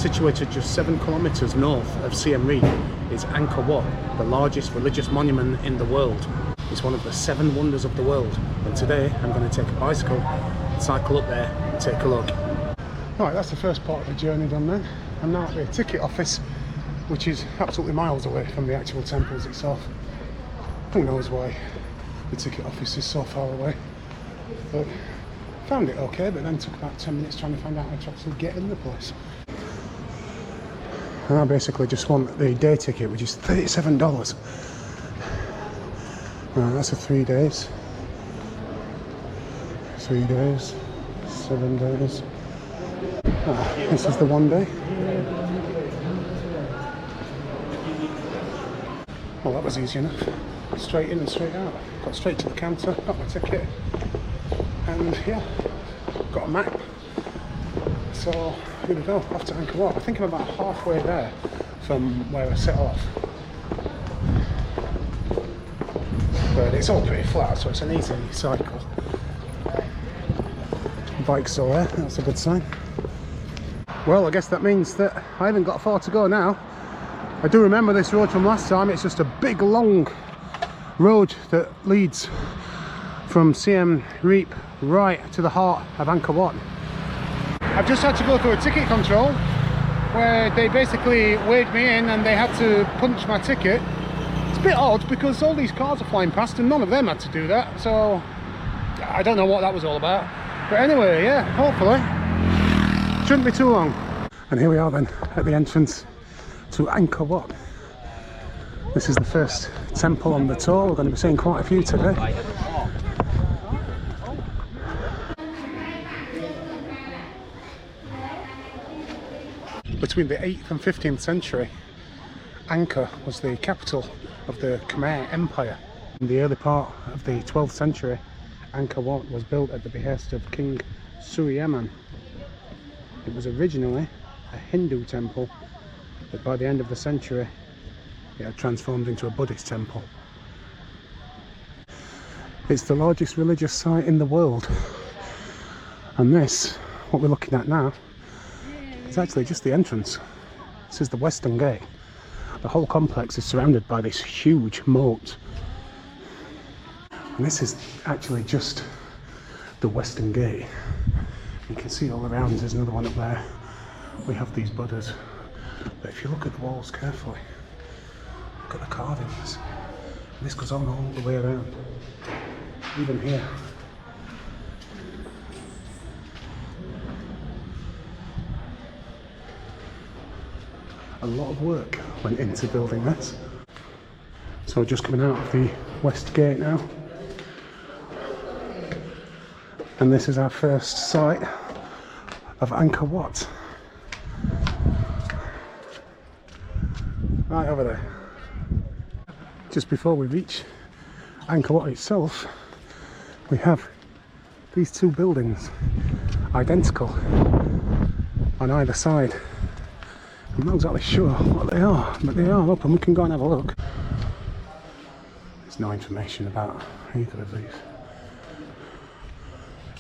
Situated just 7 kilometers north of Siem Reap is Angkor Wat, the largest religious monument in the world. It's one of the 7 wonders of the world, and today I'm going to take a bicycle, cycle up there and take a look. Right, that's the first part of the journey done then. I'm now at the ticket office, which is absolutely miles away from the actual temples itself. Who knows why the ticket office is so far away, but found it okay, but then took about 10 minutes trying to find out how to actually get in the place. And I basically just want the day ticket, which is $37. Right, that's for 3 days. 3 days, 7 days. This is the 1 day. Well, that was easy enough. Straight in and straight out. Got straight to the counter, got my ticket, and yeah, got a map. So here we go, off to Angkor Wat. I think I'm about halfway there from where I set off. But it's all pretty flat, so it's an easy cycle. The bike's still there, that's a good sign. Well, I guess that means that I haven't got far to go now. I do remember this road from last time. It's just a big long road that leads from Siem Reap right to the heart of Angkor Wat. I've just had to go through a ticket control where they basically waved me in and they had to punch my ticket. It's a bit odd because all these cars are flying past and none of them had to do that, so I don't know what that was all about. But anyway, yeah, hopefully shouldn't be too long. And here we are then at the entrance to Angkor Wat. This is the first temple on the tour. We're going to be seeing quite a few today. Between the 8th and 15th century, Angkor was the capital of the Khmer Empire. In the early part of the 12th century, Angkor Wat was built at the behest of King Suryaman. It was originally a Hindu temple, but by the end of the century it had transformed into a Buddhist temple. It's the largest religious site in the world, and this, what we're looking at now, is actually just the entrance. This is the western gate. The whole complex is surrounded by this huge moat, and this is actually just the western gate. You can see all around, there's another one up there. We have these Buddhas, but if you look at the walls carefully, look at the carvings. This goes on all the way around, even here. A lot of work went into building this. So just coming out of the west gate now, and this is our first sight of Angkor Wat. Right over there. Just before we reach Angkor Wat itself, we have these 2 buildings, identical, on either side. I'm not exactly sure what they are, but they are up and we can go and have a look. There's no information about either of these.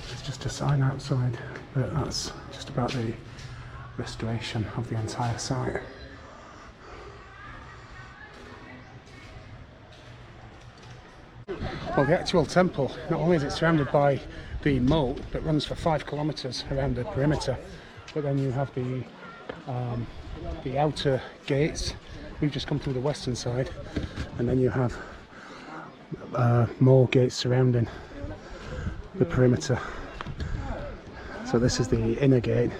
There's just a sign outside, but that's just about the restoration of the entire site. Well, the actual temple, not only is it surrounded by the moat that runs for 5 kilometers around the perimeter, but then you have the outer gates. We've just come through the western side, and then you have more gates surrounding the perimeter. So this is the inner gate,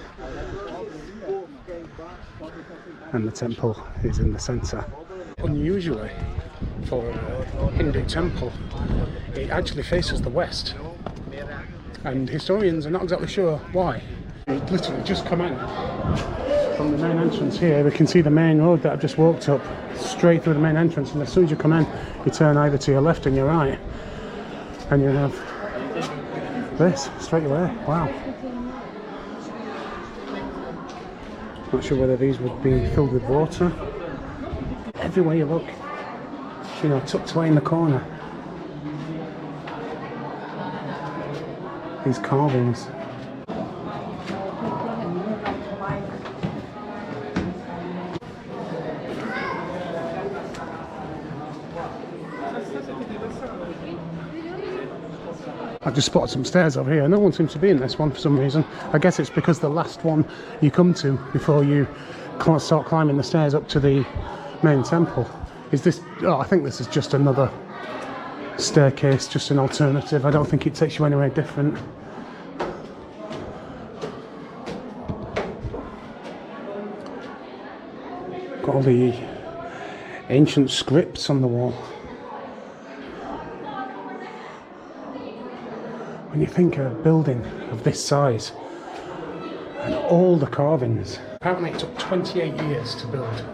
and the temple is in the centre. Unusually for a Hindu temple, it actually faces the west, and historians are not exactly sure why. It literally just come in from the main entrance here. We can see the main road that I've just walked up, straight through the main entrance, and as soon as you come in, you turn either to your left and your right, and you have this straight away. Wow. Not sure whether these would be filled with water. Everywhere you look, you know, tucked away in the corner, these carvings. I just spotted some stairs over here. No one seems to be in this one for some reason. I guess it's because the last one you come to before you start climbing the stairs up to the main temple is this. Oh, I think this is just another staircase, just an alternative. I don't think it takes you anywhere different. Got all the ancient scripts on the wall. When you think of a building of this size and all the carvings, apparently it took 28 years to build.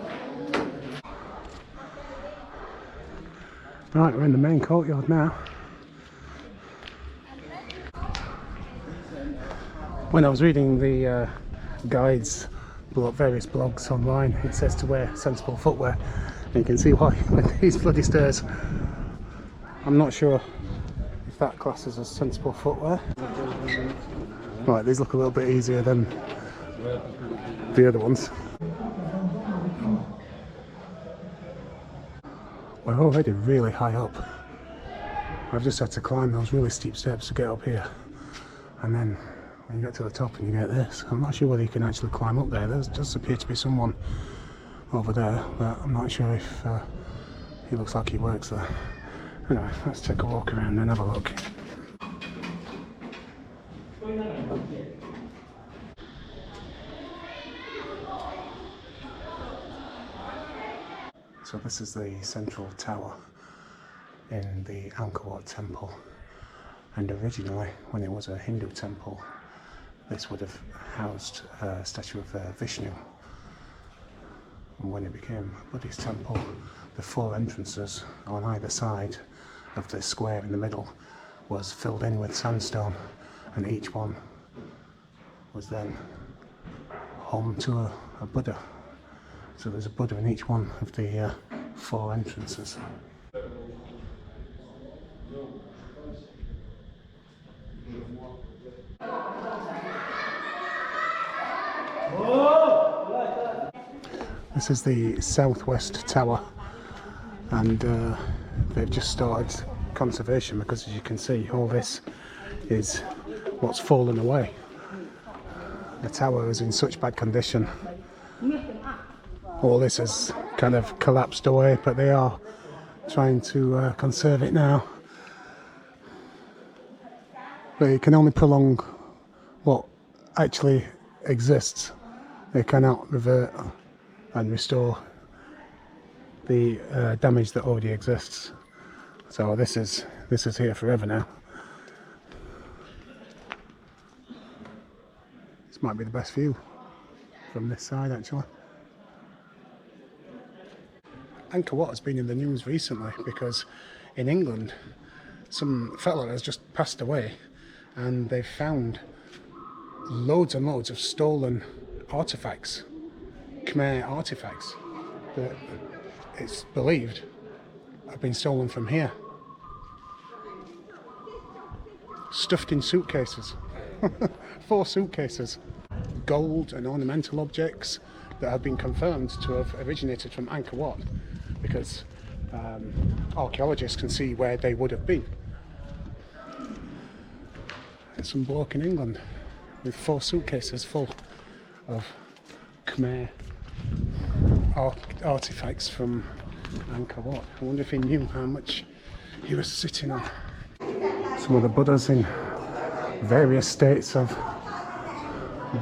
Right, we're in the main courtyard now. When I was reading the guides, various blogs online, it says to wear sensible footwear. And you can see why with these bloody stairs. I'm not sure if that classes as sensible footwear. Right, these look a little bit easier than the other ones. We're already really high up. I've just had to climb those really steep steps to get up here. And then when you get to the top and you get this, I'm not sure whether you can actually climb up there. There does appear to be someone over there, but I'm not sure if he looks like he works there. Anyway, let's take a walk around and have a look. So this is the central tower in the Angkor Wat temple, and originally when it was a Hindu temple this would have housed a statue of Vishnu, and when it became a Buddhist temple the 4 entrances on either side of the square in the middle was filled in with sandstone, and each one was then home to a Buddha. So there's a Buddha in each one of the 4 entrances. This is the southwest tower, and they've just started conservation because, as you can see, all this is what's fallen away. The tower is in such bad condition. All this has kind of collapsed away, but they are trying to conserve it now. But it can only prolong what actually exists. They cannot revert and restore the damage that already exists. So this is here forever now. This might be the best view from this side, actually. Angkor Wat has been in the news recently because in England some fella has just passed away and they've found loads and loads of stolen artifacts, Khmer artifacts, that it's believed have been stolen from here. Stuffed in suitcases. 4 suitcases. Gold and ornamental objects that have been confirmed to have originated from Angkor Wat, because archaeologists can see where they would have been. There's some bloke in England with 4 suitcases full of Khmer artifacts from Angkor Wat. I wonder if he knew how much he was sitting on. Some of the Buddhas in various states of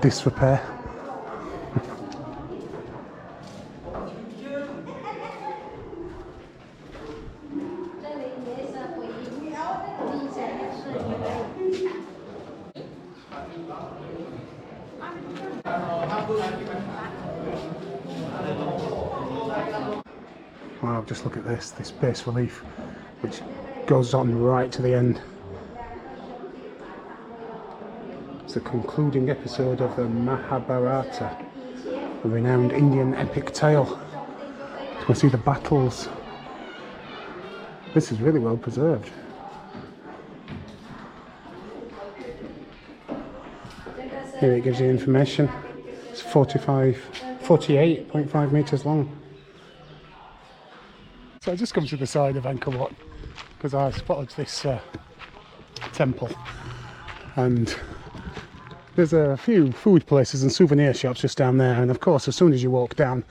disrepair. Wow, just look at this bas relief which goes on right to the end. It's the concluding episode of the Mahabharata, a renowned Indian epic tale. We see the battles. This is really well preserved. Here it gives you information. It's 48.5 metres long. So I just come to the side of Angkor Wat because I spotted this temple, and there's a few food places and souvenir shops just down there, and of course as soon as you walk down,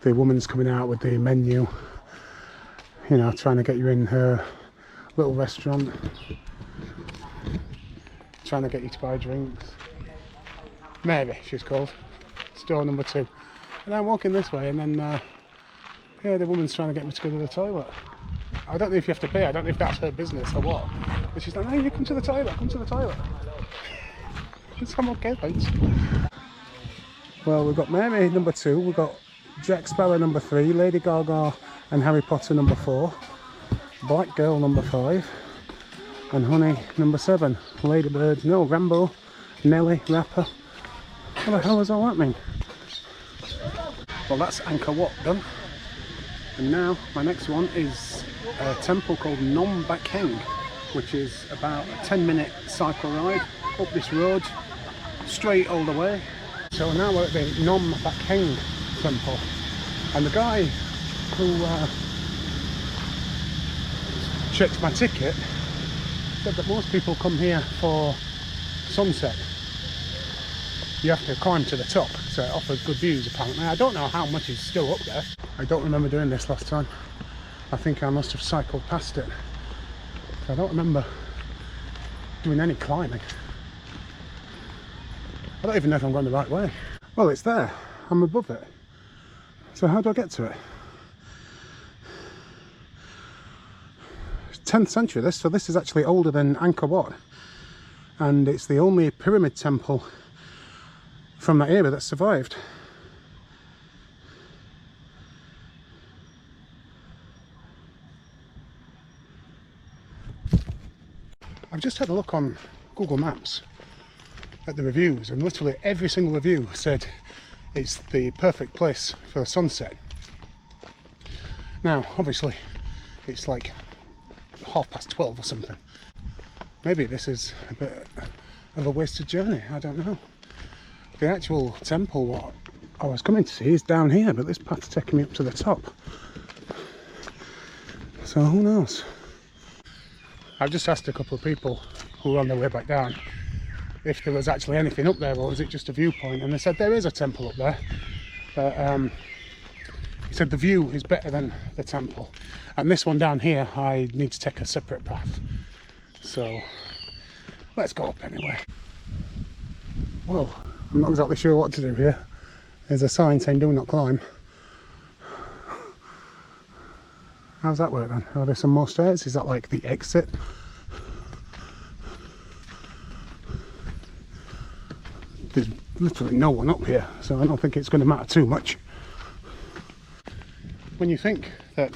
the woman's coming out with the menu, you know, trying to get you in her little restaurant, trying to get you to buy drinks. Mary, she's called. Store number 2. And I'm walking this way, and then yeah, the woman's trying to get me to go to the toilet. I don't know if you have to pay, I don't know if that's her business or what, but she's like, hey, you come to the toilet, come to the toilet. So I'm okay, thanks. Well, we've got Mary number 2, we've got Jack Sparrow number 3, Lady Gaga and Harry Potter number 4, Black Girl number 5, and Honey number 7. Ladybird, no, Rambo, Nelly, Rapper. What the hell does all that mean? Well, that's Angkor Wat done. And now my next one is a temple called Phnom Bakheng, which is about a 10-minute cycle ride up this road, straight all the way. So now we're at the Phnom Bakheng temple, and the guy who checked my ticket said that most people come here for sunset. You have to climb to the top, so it offers good views apparently. I don't know how much is still up there. I don't remember doing this last time. I think I must have cycled past it. I don't remember doing any climbing. I don't even know if I'm going the right way. Well, it's there. I'm above it. So how do I get to it? 10th century this, so this is actually older than Angkor Wat. And it's the only pyramid temple from that era that survived. I've just had a look on Google Maps at the reviews, and literally every single review said it's the perfect place for a sunset. Now obviously it's like 12:30 or something. Maybe this is a bit of a wasted journey, I don't know. The actual temple what I was coming to see is down here, but this path's taking me up to the top. So who knows? I've just asked a couple of people who were on their way back down if there was actually anything up there, or was it just a viewpoint, and they said there is a temple up there, but he said the view is better than the temple, and this one down here I need to take a separate path, so let's go up anyway. Well, I'm not exactly sure what to do here. There's a sign saying do not climb. How's that work then? Are there some more stairs? Is that like the exit? There's literally no one up here, so I don't think it's going to matter too much. When you think that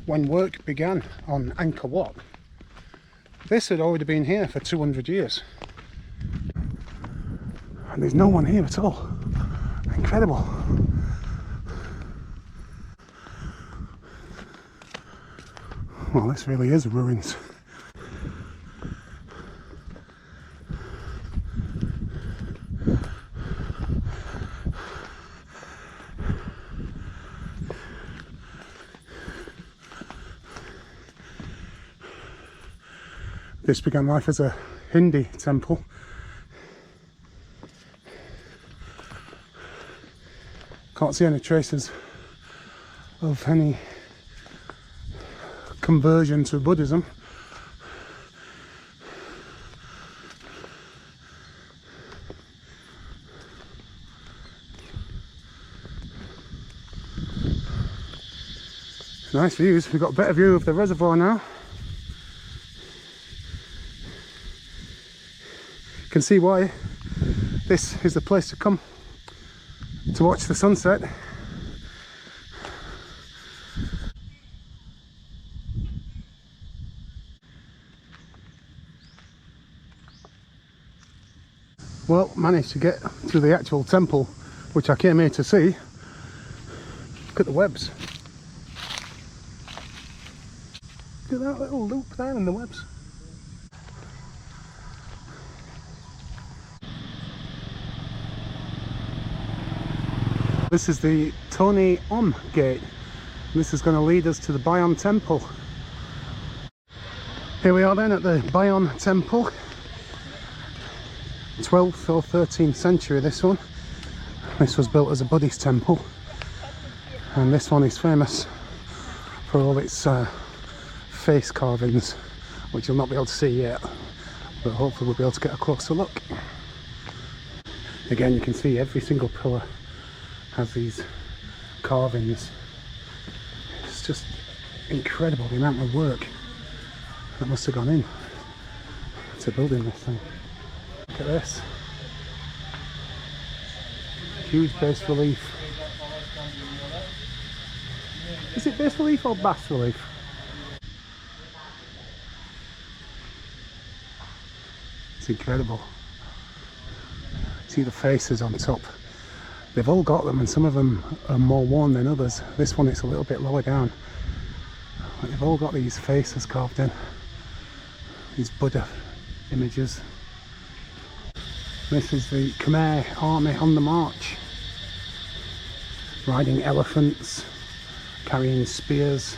when work began on Angkor Wat, this had already been here for 200 years. And there's no one here at all. Incredible. Well, this really is ruins. This began life as a Hindi temple. Can't see any traces of any conversion to Buddhism. Nice views. We've got a better view of the reservoir now. You can see why this is the place to come to watch the sunset. Well, managed to get to the actual temple, which I came here to see. Look at the webs. Look at that little loop there in the webs. This is the Ta Prohm gate. This is going to lead us to the Bayon Temple. Here we are then at the Bayon Temple. 12th or 13th century, this one. This was built as a Buddhist temple, and this one is famous for all its face carvings, which you'll not be able to see yet, but hopefully we'll be able to get a closer look. Again, you can see every single pillar has these carvings. It's just incredible the amount of work that must have gone in to building this thing. Look at this. Huge bas relief. Is it bas relief or bas relief? It's incredible. See the faces on top. They've all got them, and some of them are more worn than others. This one is a little bit lower down. But they've all got these faces carved in. These Buddha images. This is the Khmer army on the march. Riding elephants, carrying spears.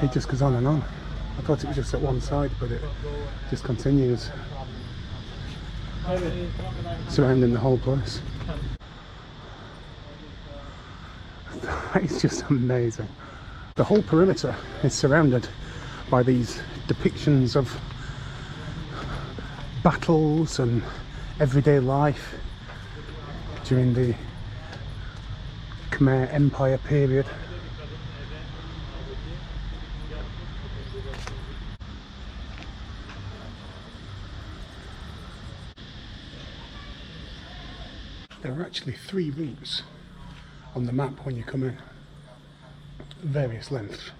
It just goes on and on. I thought it was just at one side, but it just continues, surrounding the whole place. It's just amazing. The whole perimeter is surrounded by these depictions of battles and everyday life during the Khmer Empire period. There are actually 3 routes on the map when you come in, various lengths,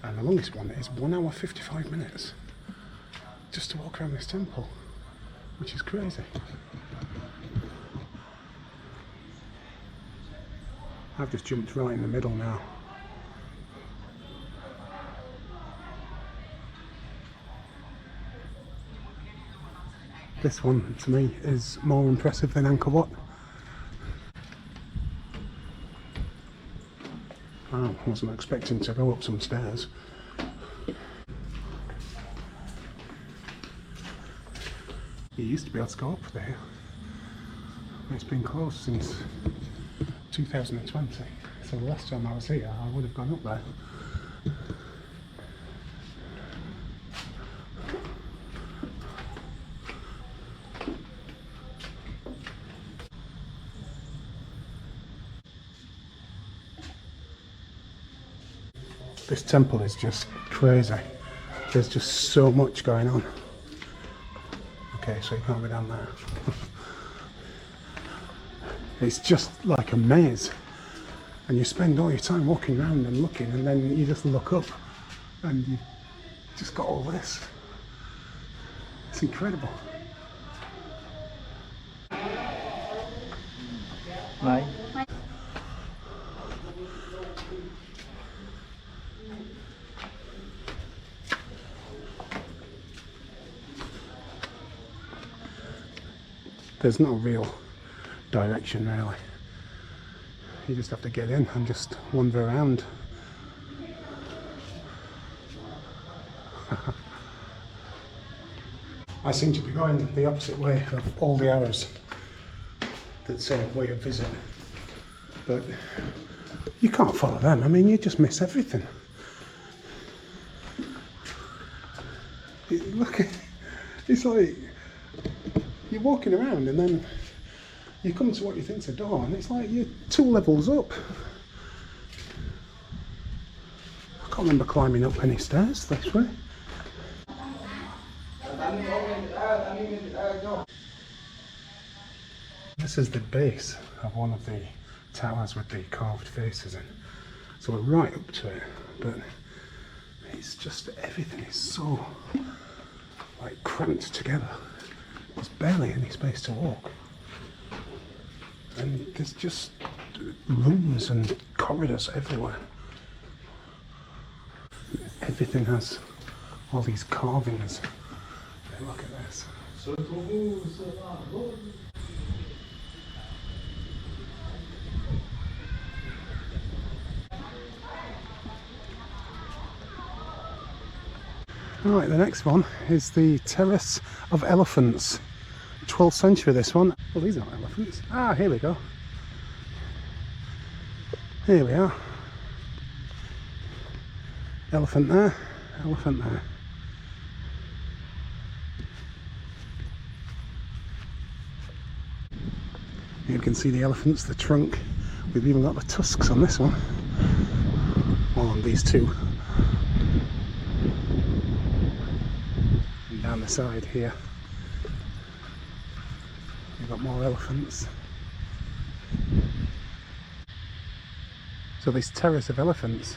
and the longest one is 1 hour 55 minutes just to walk around this temple, which is crazy. I've just jumped right in the middle now. This one to me is more impressive than Angkor Wat. I wasn't expecting to go up some stairs. You used to be able to go up there. It's been closed since 2020. So the last time I was here, I would have gone up there. This temple is just crazy. There's just so much going on. Okay, so you can't go down there. It's just like a maze. And you spend all your time walking around and looking, and then you just look up and you've just got all this. It's incredible. Right. There's no real direction really. You just have to get in and just wander around. I seem to be going the opposite way of all the arrows that say way of visit, but you can't follow them. I mean, you just miss everything. Look, it's like you're walking around and then you come to what you think's a door, and it's like you're 2 levels up. I can't remember climbing up any stairs this way. This is the base of one of the towers with the carved faces in. So we're right up to it, but it's just everything is so like cramped together. There's barely any space to walk. And there's just rooms and corridors everywhere. Everything has all these carvings. Look at this. Right, the next one is the Terrace of Elephants. 12th century, this one. Well, these aren't elephants. Ah, here we go. Here we are. Elephant there, elephant there. You can see the elephants, the trunk. We've even got the tusks on this one. Well, on these two. And down the side here, we've got more elephants. So this terrace of elephants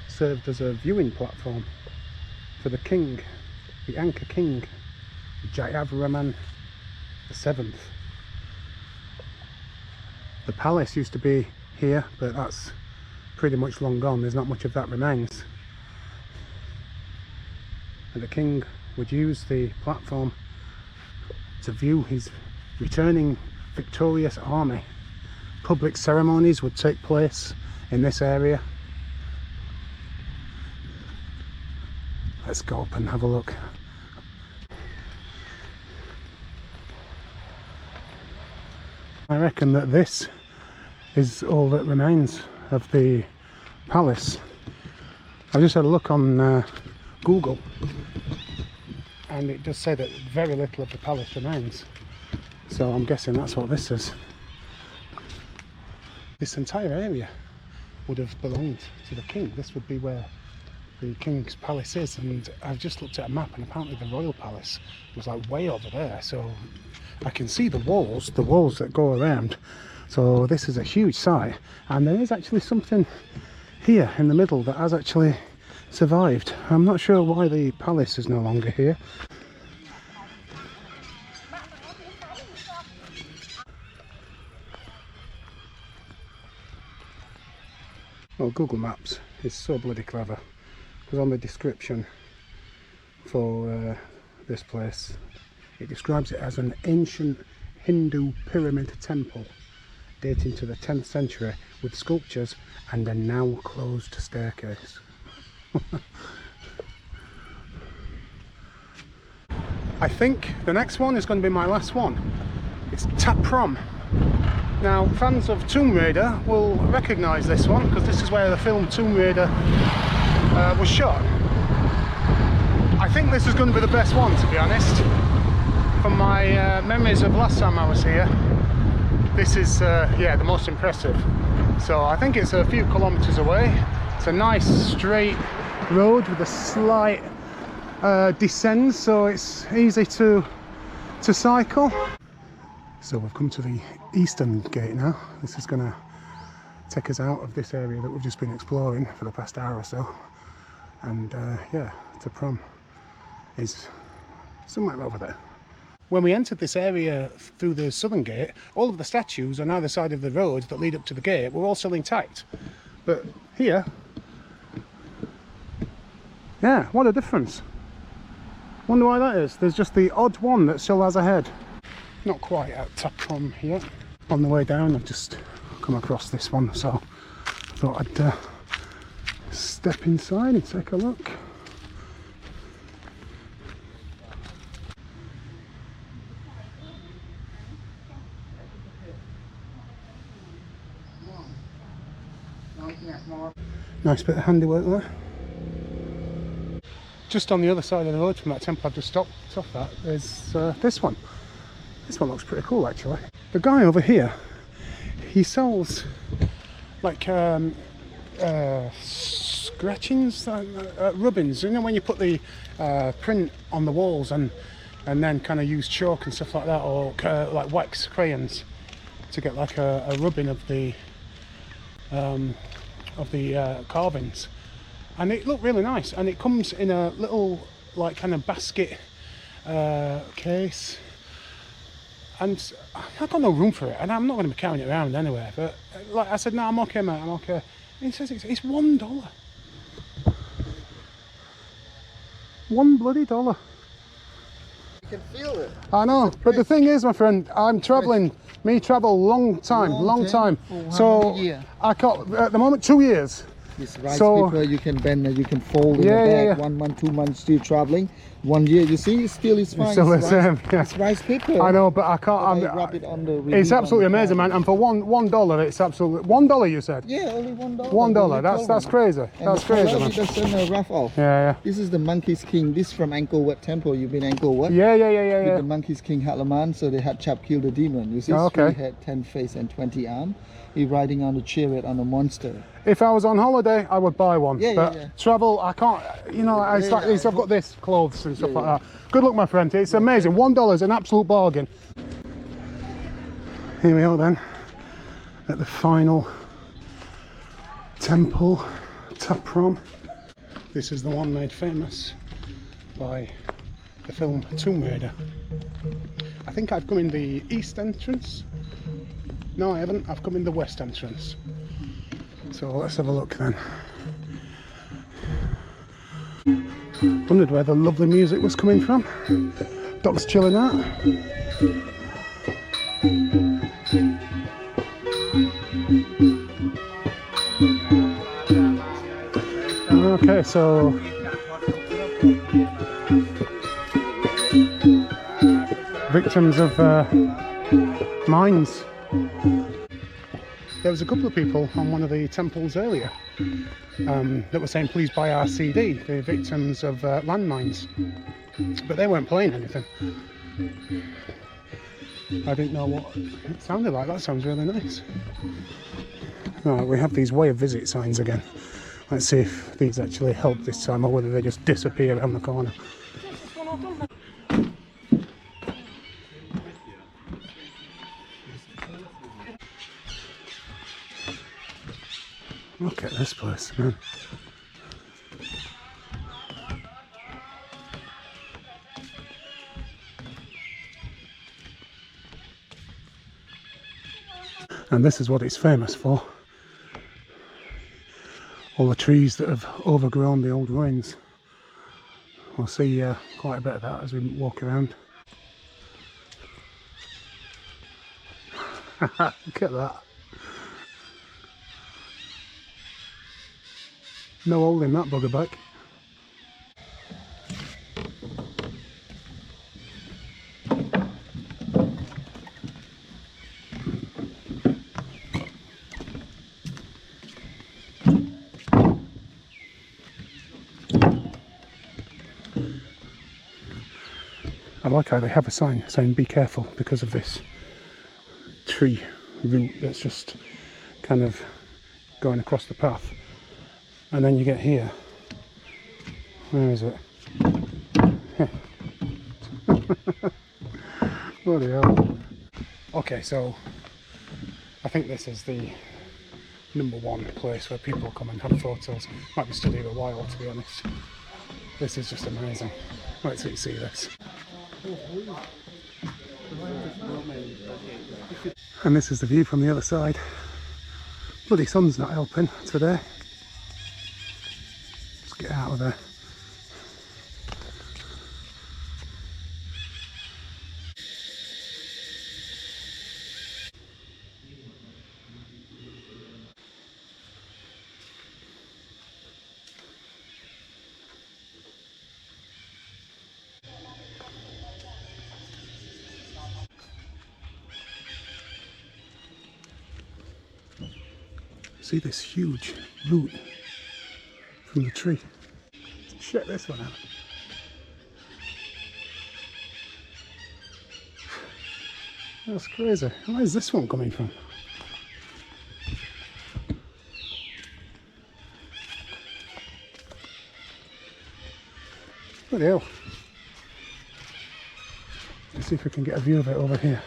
served as a viewing platform for the king, the Angkor king, Jayavarman VII. The palace used to be here, but that's pretty much long gone. There's not much of that remains. And the king would use the platform to view his returning victorious army. Public ceremonies would take place in this area. Let's go up and have a look. I reckon that this is all that remains of the palace. I've just had a look on Google, and it does say that very little of the palace remains. So I'm guessing that's what this is. This entire area would have belonged to the king. This would be where the king's palace is, and I've just looked at a map, and apparently the royal palace was like way over there, so I can see the walls that go around. So this is a huge site, and there is actually something here in the middle that has actually survived. I'm not sure why the palace is no longer here. Well, Google Maps is so bloody clever, because on the description for this place, it describes it as an ancient Hindu pyramid temple dating to the 10th century with sculptures and a now closed staircase. I think the next one is going to be my last one. It's Ta Prohm. Now, fans of Tomb Raider will recognise this one, because this is where the film Tomb Raider was shot. I think this is going to be the best one, to be honest. From my memories of last time I was here, this is yeah, the most impressive. So I think it's a few kilometres away. It's a nice straight road with a slight descent, so it's easy to cycle. So we've come to the eastern gate now. This is going to take us out of this area that we've just been exploring for the past hour or so. And yeah, Ta Prohm is somewhere over there. When we entered this area through the southern gate, all of the statues on either side of the road that lead up to the gate were all still intact. But here, yeah, what a difference. Wonder why that is. There's just the odd one that still has a head. Not quite at Ta Prohm yet. On the way down, I've just come across this one, so I thought I'd step inside and take a look. Nice bit of handiwork there. Just on the other side of the road from that temple I've just stopped off at, there's this one. This one looks pretty cool, actually. The guy over here, he sells like scratchings, rubbings. You know when you put the print on the walls and then kind of use chalk and stuff like that, or like wax crayons to get like a rubbing of the carvings. And it looked really nice, and it comes in a little like kind of basket case, and I've got no room for it, and I'm not going to be carrying it around anyway. But like I said, no, I'm okay, mate, I'm okay. And he says it's $1. $1 bloody dollar. You can feel it. I know, but the thing is, my friend, I'm travelling. Me travel long time. Oh, So how many years? I got at the moment 2 years. This rice So- paper you can bend and you can fold in Yeah, the yeah, bag. yeah. 1 month, 2 months still traveling. 1 year, you see, still is fine. Still the It's same, rice, yeah. it's rice paper. I know, but I can't. But I rub it on the It's relief on absolutely the amazing, car. man. And for $1, it's absolutely $1. You said Yeah, only $1. $1. Really That's cool. crazy. And That's the crazy, color, man. it doesn't rough off. Yeah, This is the Monkey's King. This from Angkor Wat Temple. You've been Angkor Wat? yeah. With the Monkey's King Hatlaman, so they had Chap kill the demon. You see, Oh, okay. 3 head, 10 face, and 20 arm. He riding on the chariot on a monster. If I was on holiday, I would buy one. Yeah, but yeah, yeah. travel, I can't. You know, it's Yeah, like yeah. this. I've got this clothes and stuff Yeah, like that. Good luck, my friend. It's amazing. $1 is an absolute bargain. Here we are then, at the final temple, Ta Prohm. This is the one made famous by the film Tomb Raider. I think I've come in the east entrance. No, I haven't. I've come in the west entrance. So let's have a look then. Wondered where the lovely music was coming from. Doc's chilling out. Okay, so victims of mines. There was a couple of people on one of the temples earlier that were saying please buy our CD, the victims of landmines, but they weren't playing anything. I didn't know what it sounded like. That sounds really nice. Right, we have these way of visit signs again. Let's see if these actually help this time or whether they just disappear around the corner. Look at this place, man. And this is what it's famous for. All the trees that have overgrown the old ruins. We'll see quite a bit of that as we walk around. Look at that. No holding that bugger back. I like how they have a sign saying be careful because of this tree root that's just kind of going across the path. And then you get here. Where is it? Bloody hell. Okay, so I think this is the #1 place where people come and have photos. Might be stood here a while, to be honest. This is just amazing. Let's see this. And this is the view from the other side. Bloody sun's not helping today. Let's get out of there. See this huge root from the tree. Check this one out. That's crazy. Where's this one coming from? Bloody hell. Let's see if we can get a view of it over here.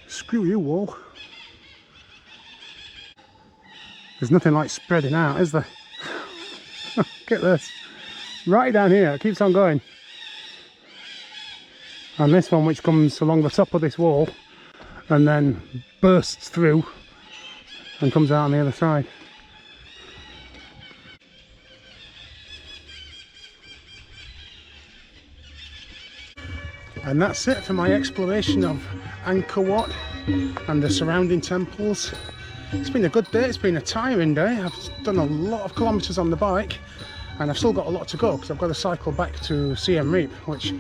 Screw you, wall. There's nothing like spreading out, is there? Look at this. Right down here, it keeps on going. And this one, which comes along the top of this wall and then bursts through and comes out on the other side. And that's it for my exploration of Angkor Wat and the surrounding temples. It's been a good day, it's been a tiring day. I've done a lot of kilometres on the bike and I've still got a lot to go because I've got to cycle back to Siem Reap, which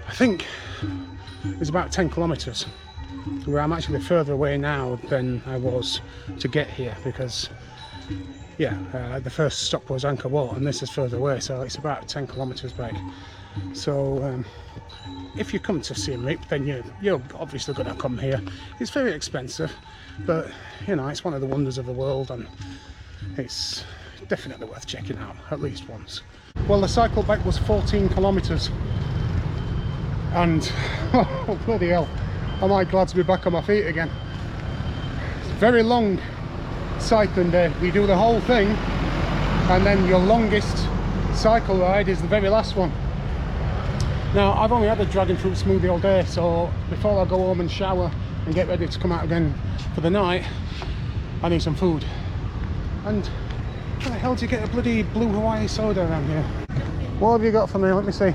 I think is about 10 kilometres, where I'm actually further away now than I was to get here because the first stop was Angkor Wat and this is further away, so it's about 10 kilometres back. So if you come to Siem Reap, then you're obviously going to come here. It's very expensive, but you know, it's one of the wonders of the world and it's definitely worth checking out at least once. Well, the cycle back was 14 kilometres and oh bloody hell, am I glad to be back on my feet again. It's a very long cycling day. You do the whole thing and then your longest cycle ride is the very last one. Now, I've only had a dragon fruit smoothie all day, so before I go home and shower and get ready to come out again for the night, I need some food. And how the hell do you get a bloody blue Hawaii soda around here? What have you got for me? Let me see.